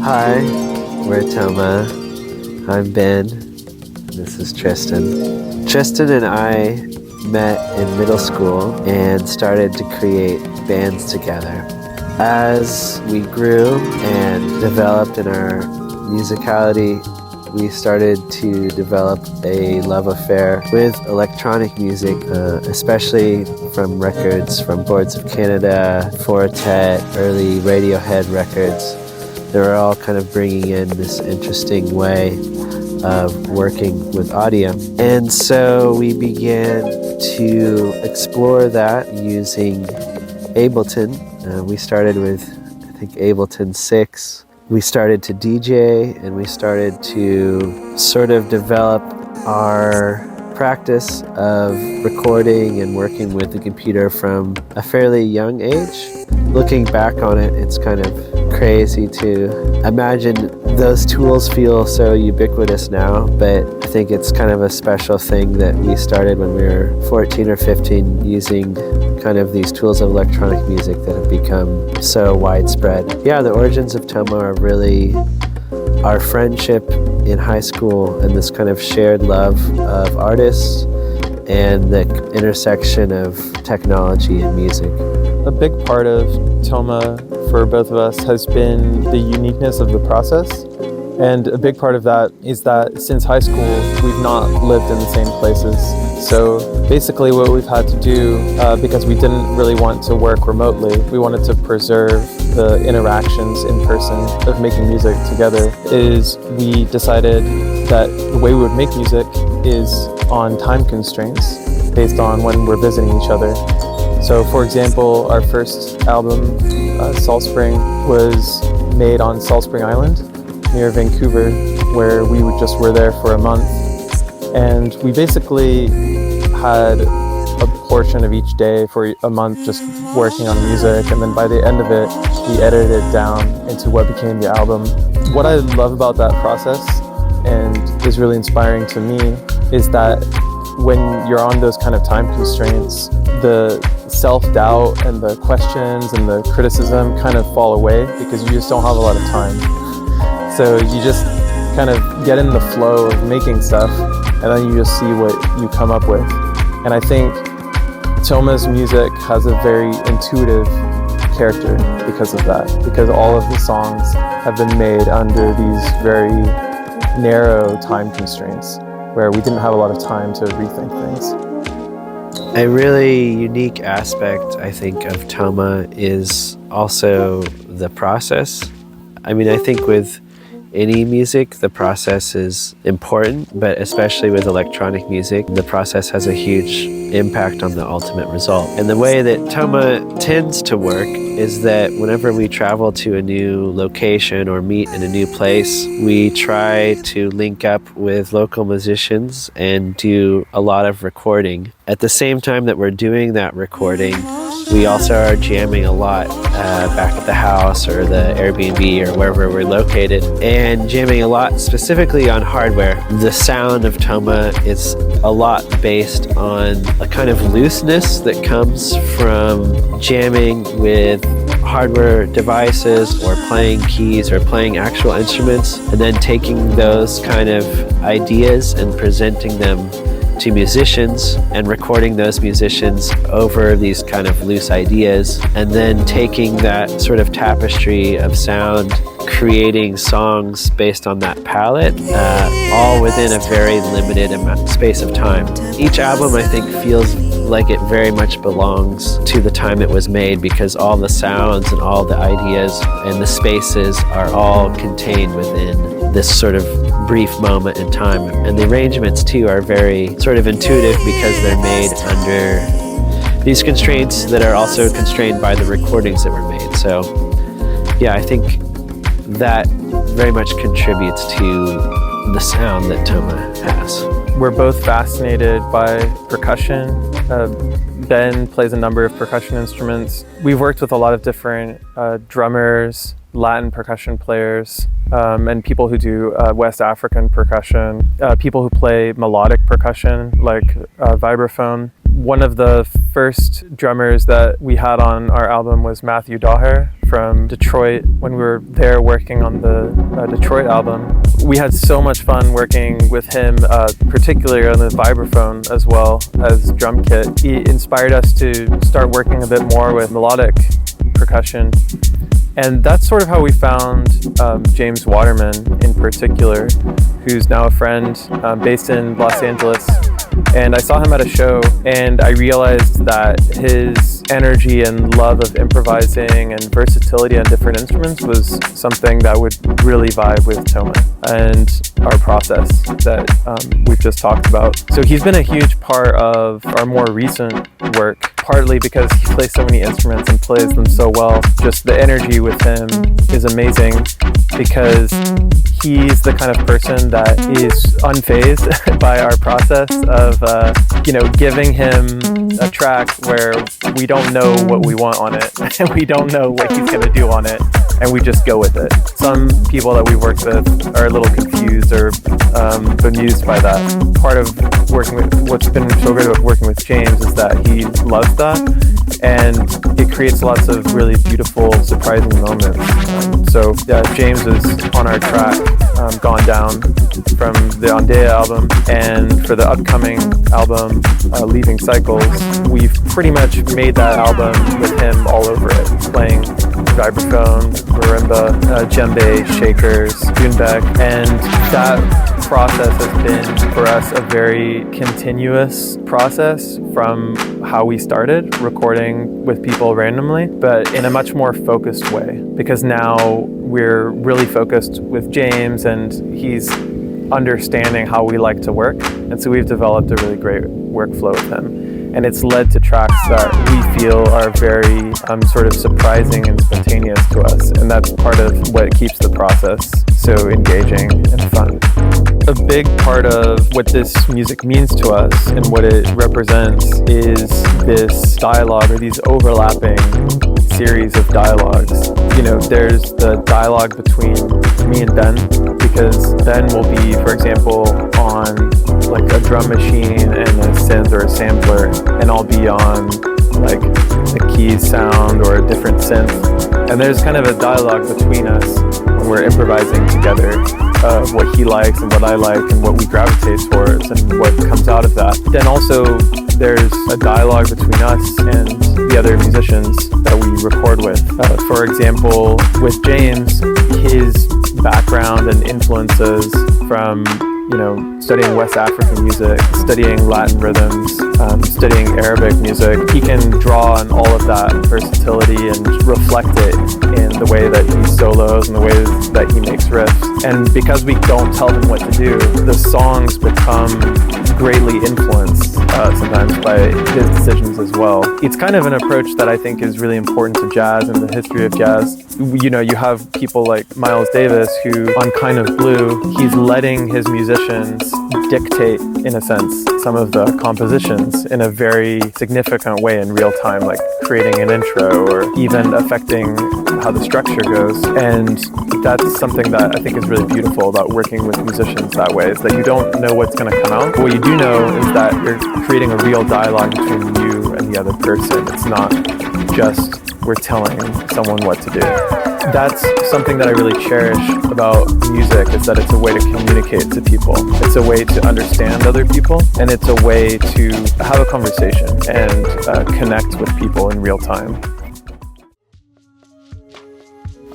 Hi, we're Thoma. I'm Ben. This is Tristan. Tristan and I met in middle school and started to create bands together. As we grew and developed in our musicality, we started to develop a love affair with electronic music, especially from records from Boards of Canada, Fortet, early Radiohead records. They were all kind of bringing in this interesting way of working with audio. And so we began to explore that using Ableton. We started with, I think, Ableton 6. We started to DJ and we started to sort of develop our practice of recording and working with the computer from a fairly young age. Looking back on it, it's kind of crazy to imagine those tools feel so ubiquitous now, but I think it's kind of a special thing that we started when we were 14 or 15 using kind of these tools of electronic music that have become so widespread. Yeah, the origins of Thoma are really our friendship in high school and this kind of shared love of artists and the intersection of technology and music. A big part of Thoma for both of us has been the uniqueness of the process. And a big part of that is that since high school, we've not lived in the same places. So basically what we've had to do, because we didn't really want to work remotely, we wanted to preserve the interactions in person of making music together, is we decided that the way we would make music is on time constraints based on when we're visiting each other. So for example, our first album, Salt Spring, was made on Salt Spring Island near Vancouver, where we were there for a month. And we basically had a portion of each day for a month just working on music, and then by the end of it, we edited it down into what became the album. What I love about that process, and is really inspiring to me, is that when you're on those kind of time constraints, the self-doubt and the questions and the criticism kind of fall away because you just don't have a lot of time. So you just kind of get in the flow of making stuff, and then you just see what you come up with. And I think Thoma's music has a very intuitive character because of that, because all of the songs have been made under these very narrow time constraints where we didn't have a lot of time to rethink things. A really unique aspect, I think, of Thoma is also the process. I mean, I think with any music, the process is important, but especially with electronic music, the process has a huge impact on the ultimate result. And the way that Thoma tends to work is that whenever we travel to a new location or meet in a new place, we try to link up with local musicians and do a lot of recording. At the same time that we're doing that recording, we also are jamming a lot back at the house or the Airbnb or wherever we're located, and jamming a lot specifically on hardware. The sound of Thoma is a lot based on a kind of looseness that comes from jamming with hardware devices or playing keys or playing actual instruments, and then taking those kind of ideas and presenting them to musicians and recording those musicians over these kind of loose ideas, and then taking that sort of tapestry of sound, creating songs based on that palette, all within a very limited space of time. Each album, I think, feels like it very much belongs to the time it was made, because all the sounds and all the ideas and the spaces are all contained within this sort of brief moment in time. And the arrangements too are very sort of intuitive because they're made under these constraints that are also constrained by the recordings that were made. So yeah, I think that very much contributes to the sound that Thoma has. We're both fascinated by percussion. Ben plays a number of percussion instruments. We've worked with a lot of different drummers, Latin percussion players, and people who do West African percussion, people who play melodic percussion like vibraphone. One of the first drummers that we had on our album was Matthew Daher from Detroit. When we were there working on the Detroit album, we had so much fun working with him, particularly on the vibraphone as well as drum kit. He inspired us to start working a bit more with melodic percussion. And that's sort of how we found James Waterman in particular, who's now a friend based in Los Angeles. And I saw him at a show and I realized that his energy and love of improvising and versatility on different instruments was something that would really vibe with Thoma and our process that we've just talked about. So he's been a huge part of our more recent work, partly because he plays so many instruments and plays them so well. Just the energy with him is amazing because he's the kind of person that is unfazed by our process of, giving him a track where we don't know what we want on it and we don't know what he's going to do on it, and we just go with it. Some people that we worked with are a little confused or bemused by that. Part of working with, what's been so great about working with James is that he loves that, and it creates lots of really beautiful, surprising moments. James is on our track, Gone Down, from the Ondea album, and for the upcoming album, Leaving Cycles, we've pretty much made that album with him all over it, playing vibraphone, marimba, djembe, shakers, dunebek, and that process has been for us a very continuous process from how we started recording with people randomly, but in a much more focused way, because now we're really focused with James and he's understanding how we like to work, and so we've developed a really great workflow with him. And it's led to tracks that we feel are very sort of surprising and spontaneous to us. And that's part of what keeps the process so engaging and fun. A big part of what this music means to us and what it represents is this dialogue, or these overlapping series of dialogues. There's the dialogue between me and Ben, because Ben will be, for example, on like a drum machine and a synth or a sampler, and I'll be on like a keys sound or a different synth, and there's kind of a dialogue between us when we're improvising together of what he likes and what I like and what we gravitate towards and what comes out of that. Then also there's a dialogue between us and the other musicians that we record with. For example, with James, his background and influences from studying West African music, studying Latin rhythms, studying Arabic music, he can draw on all of that versatility and reflect it in the way that he solos and the way that he makes riffs. And because we don't tell him what to do, the songs become greatly influenced sometimes by his decisions as well. It's kind of an approach that I think is really important to jazz and the history of jazz. You have people like Miles Davis, who on Kind of Blue, he's letting his musicians dictate, in a sense, some of the compositions in a very significant way in real time, like creating an intro or even affecting how the structure goes. And that's something that I think is really beautiful about working with musicians that way, is that you don't know what's going to come out. But what you do know is that you're creating a real dialogue between you and the other person. It's not just we're telling someone what to do. That's something that I really cherish about music, is that it's a way to communicate to people. It's a way to understand other people, and it's a way to have a conversation and connect with people in real time.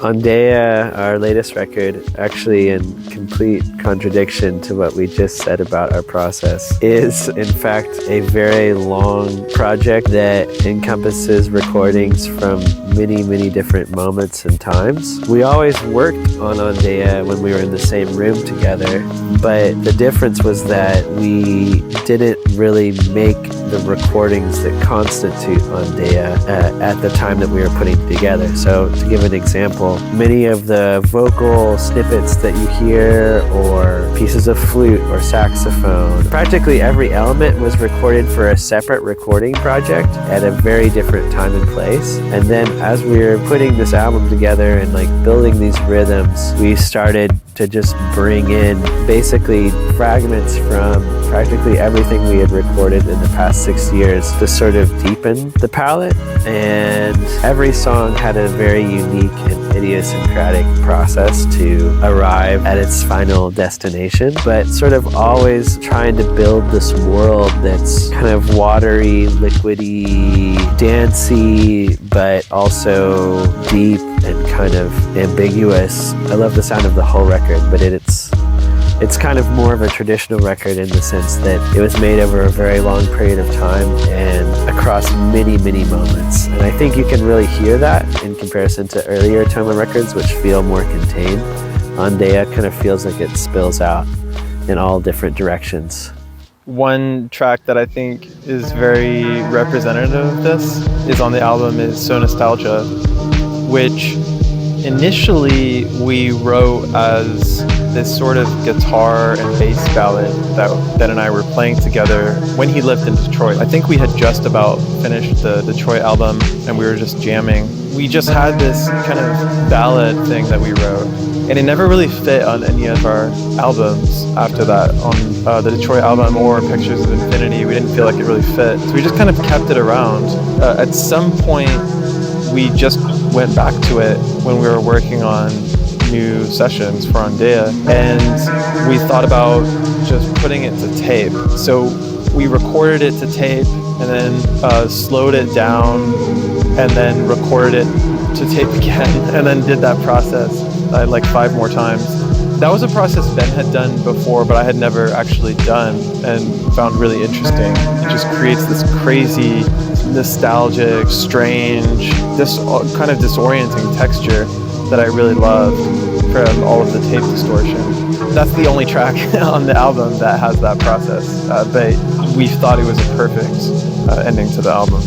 Ondea, our latest record, actually in complete contradiction to what we just said about our process, is in fact a very long project that encompasses recordings from many, many different moments and times. We always worked on Ondea when we were in the same room together, but the difference was that we didn't really make the recordings that constitute Ondea at the time that we were putting it together. So to give an example, many of the vocal snippets that you hear, or pieces of flute or saxophone, practically every element was recorded for a separate recording project at a very different time and place. And then as we were putting this album together and like building these rhythms, we started to just bring in basically fragments from practically everything we had recorded in the past 6 years to sort of deepen the palette, and every song had a very unique and idiosyncratic process to arrive at its final destination, but sort of always trying to build this world that's kind of watery, liquidy, dancey, but also deep and kind of ambiguous. I love the sound of the whole record, but it's kind of more of a traditional record in the sense that it was made over a very long period of time and across many, many moments. And I think you can really hear that in comparison to earlier Thoma records, which feel more contained. Andea kind of feels like it spills out in all different directions. One track that I think is very representative of this is on the album is So Nostalgia, which initially we wrote as this sort of guitar and bass ballad that Ben and I were playing together when he lived in Detroit. I think we had just about finished the Detroit album and we were just jamming. We just had this kind of ballad thing that we wrote, and it never really fit on any of our albums after that. On the Detroit album or Pictures of Infinity, we didn't feel like it really fit. So we just kind of kept it around. At some point, we just went back to it when we were working on new sessions for Andea, and we thought about just putting it to tape. So we recorded it to tape and then slowed it down and then recorded it to tape again and then did that process like 5 more times. That was a process Ben had done before, but I had never actually done and found really interesting. It just creates this crazy, nostalgic, strange, this kind of disorienting texture that I really loved from all of the tape distortion. That's the only track on the album that has that process, but we thought it was a perfect ending to the album.